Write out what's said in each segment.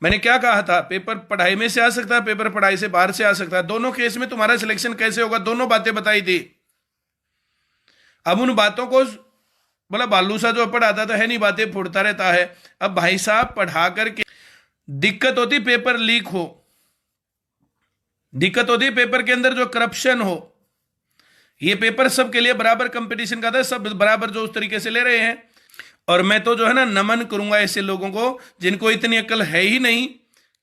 मैंने क्या कहा था, पेपर पढ़ाई में से आ सकता है, पेपर पढ़ाई से बाहर से आ सकता है, दोनों केस में तुम्हारा सिलेक्शन कैसे होगा, दोनों बातें बताई थी। अब उन बातों को बोला बालू सा जो पढ़ाता तो है नहीं, बातें फुड़ता रहता है। अब भाई साहब पढ़ा करके दिक्कत होती पेपर लीक हो, दिक्कत होती पेपर के अंदर जो करप्शन हो। ये पेपर सबके लिए बराबर कंपटीशन का था, सब बराबर जो उस तरीके से ले रहे हैं। और मैं तो जो है ना नमन करूंगा ऐसे लोगों को जिनको इतनी अक्ल है ही नहीं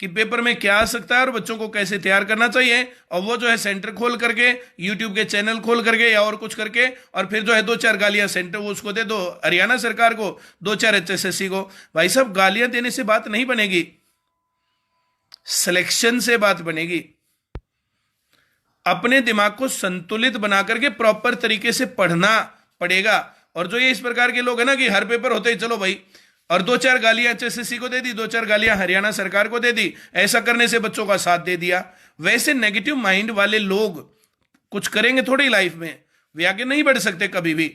कि पेपर में क्या आ सकता है और बच्चों को कैसे तैयार करना चाहिए। और वो जो है सेंटर खोल करके, यूट्यूब के चैनल खोल करके या और कुछ करके, और फिर जो है 2-4 गालियां सेंटर वो उसको दे दो, हरियाणा सरकार को, 2-4 HSSC को। भाई साहब गालियां देने से बात नहीं बनेगी, सिलेक्शन से बात बनेगी। अपने दिमाग को संतुलित बना करके प्रॉपर तरीके से पढ़ना पड़ेगा। और जो ये इस प्रकार के लोग हैं ना कि हर पेपर होते ही चलो भाई, और 2-4 गालियां HSSC को दे दी, 2-4 गालियां हरियाणा सरकार को दे दी, ऐसा करने से बच्चों का साथ दे दिया। वैसे नेगेटिव माइंड वाले लोग कुछ करेंगे थोड़ी लाइफ में, वे आगे नहीं बढ़ सकते कभी भी।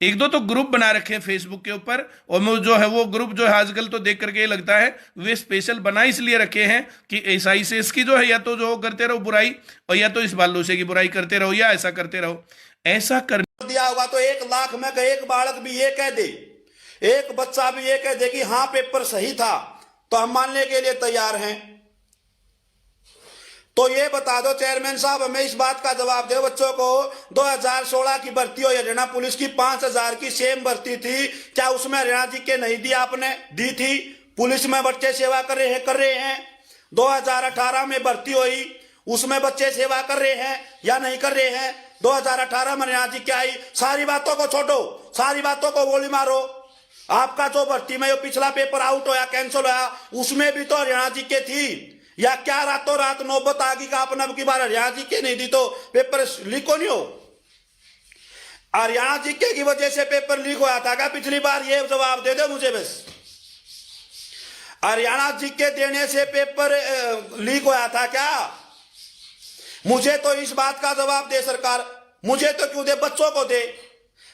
1-2 तो ग्रुप बना रखे हैं फेसबुक के ऊपर, और जो है वो ग्रुप जो है आजकल तो देख करके लगता है वे स्पेशल बना इसलिए रखे हैं कि ऐसा से इसकी जो है या तो जो करते रहो बुराई, और या तो इस बालू से की बुराई करते रहो या ऐसा करते रहो। ऐसा कर दिया होगा तो 1 लाख में का एक बालक भी ये कह दे, एक बच्चा भी ये कह दे कि हाँ पेपर सही था, तो हम मानने के लिए तैयार हैं। तो ये बता दो चेयरमैन साहब, हमें इस बात का जवाब दो, बच्चों को 2016 की भर्ती हो हरियाणा पुलिस की 5000 की सेम भर्ती थी, क्या उसमें हरियाणा जी के नहीं दी आपने? दी थी। पुलिस में बच्चे सेवा कर रहे हैं। 2018 में भर्ती हुई, उसमें बच्चे सेवा कर रहे हैं या नहीं कर रहे हैं? 2018 में हरियाणा जी क्या आई? सारी बातों को छोड़ो, सारी बातों को गोली मारो। आपका जो भर्ती में पिछला पेपर आउट होया, कैंसिल होया, उसमें भी तो हरियाणा जी के थी। या क्या रातों रात नौबत आ गई का आपने अब की बार हरियाणा जी के नहीं दी तो पेपर लीक नहीं हो? हरियाणा जी के की वजह से पेपर लीक होया था क्या पिछली बार? ये जवाब दे दो मुझे बस। हरियाणा जी के देने से पेपर लीक होया था क्या? मुझे तो इस बात का जवाब दे सरकार। मुझे तो क्यों दे, बच्चों को दे।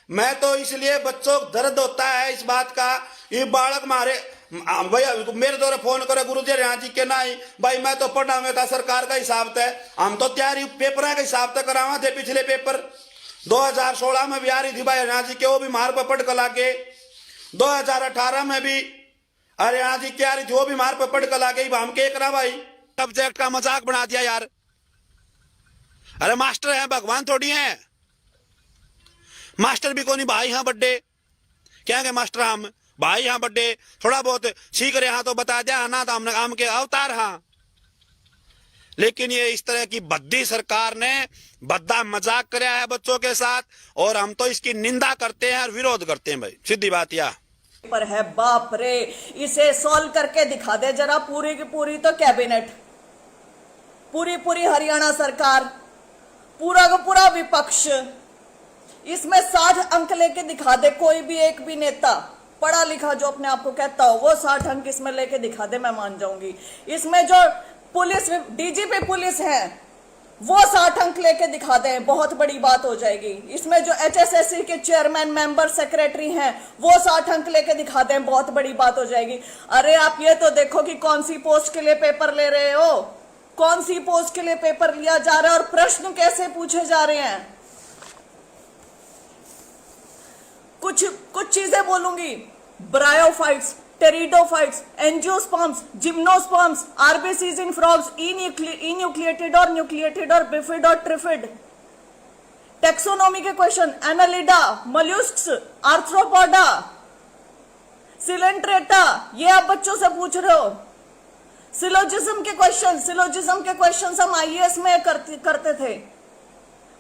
मैं तो इसलिए बच्चों को दर्द होता है इस बात का, ये बालक मारे भैया मेरे द्वारा फोन करे गुरुजी हरियाणा जी के नहीं भाई, मैं तो पढ़ा हुआ था सरकार का हिसाब थे, हम तो तैयारी पेपर के हिसाब से करावा थे। पिछले पेपर 2016 में भी आ रही थी भाई हरियाणा जी के, वो भी मार पर पड़ कर लाके। 2018 में भी हरियाणा जी की आ रही थी, वो भी मार पर पड़ कर लाके। हम के करा भाई, सब्जेक्ट का मजाक बना दिया यार। अरे मास्टर है, भगवान थोड़ी है। मास्टर भी को नहीं भाई, हाँ बड्डे क्या है मास्टर, हम भाई हाँ बड्डे थोड़ा बहुत सीख रहे हाँ तो बता दिया ना, तो हमने हम के अवतार हाँ। लेकिन ये इस तरह की भद्दी सरकार ने भद्दा मजाक कराया है बच्चों के साथ, और हम तो इसकी निंदा करते हैं और विरोध करते हैं भाई, सीधी बात यह पर है। बाप रे, इसे सॉल्व करके दिखा दे जरा पूरी की पूरी तो कैबिनेट, पूरी हरियाणा सरकार, पूरा का पूरा विपक्ष, इसमें 60 अंक लेके दिखा दे कोई भी एक भी नेता पढ़ा लिखा जो अपने आप को कहता हो, वो 60 अंक इसमें लेके दिखा दे, मैं मान जाऊंगी। इसमें जो पुलिस DGP पुलिस है वो 60 अंक लेके दिखा दे, बहुत बड़ी बात हो जाएगी। इसमें जो HSSC के चेयरमैन मेंबर सेक्रेटरी हैं वो 60 अंक लेके दिखा दे, बहुत बड़ी बात हो जाएगी। अरे आप ये तो देखो कि कौन सी पोस्ट के लिए पेपर ले रहे हो, कौन सी पोस्ट के लिए पेपर लिया जा रहा है और प्रश्न कैसे पूछे जा रहे हैं। कुछ चीजें बोलूंगी, bryophytes, pteridophytes, angiosperms, gymnosperms, RBCs in frogs, enucleated और न्यूक्लिएटेड और बिफिड और ट्रिफिड, टेक्सोनॉमी के question, annelida, molluscs, arthropoda, coelenterata, ये आप बच्चों से पूछ रहे हो। सिलोजिज्म के क्वेश्चन हम IAS में करते थे।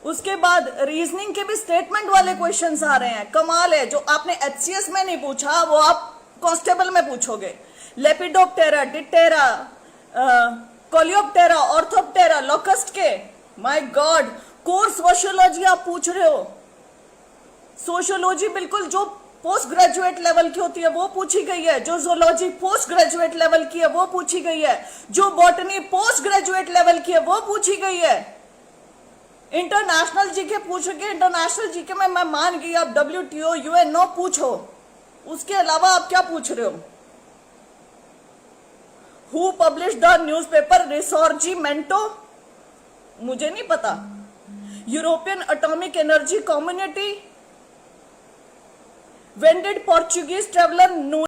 उसके बाद रीजनिंग के भी स्टेटमेंट वाले क्वेश्चंस आ रहे हैं, कमाल है। जो आपने HCS में नहीं पूछा वो आप कांस्टेबल में पूछोगे। Lepidoptera, Diptera, Coleoptera, orthoptera, locust के, माय गॉड। कोर्स सोशियोलॉजी आप पूछ रहे हो, सोशियोलॉजी बिल्कुल जो पोस्ट ग्रेजुएट लेवल की होती है वो पूछी गई है, जो जोलॉजी पोस्ट ग्रेजुएट लेवल की है वो पूछी गई है, जो बॉटनी पोस्ट ग्रेजुएट लेवल की है वो पूछी गई है। इंटरनेशनल जीके पूछोगे, इंटरनेशनल जीके में मैं मान गई आप WTO UNO पूछो, उसके अलावा आप क्या पूछ रहे हो। हु पब्लिश द न्यूज़पेपर रिसॉर्जिमेंटो, मुझे नहीं पता। European atomic energy community, when did Portuguese traveler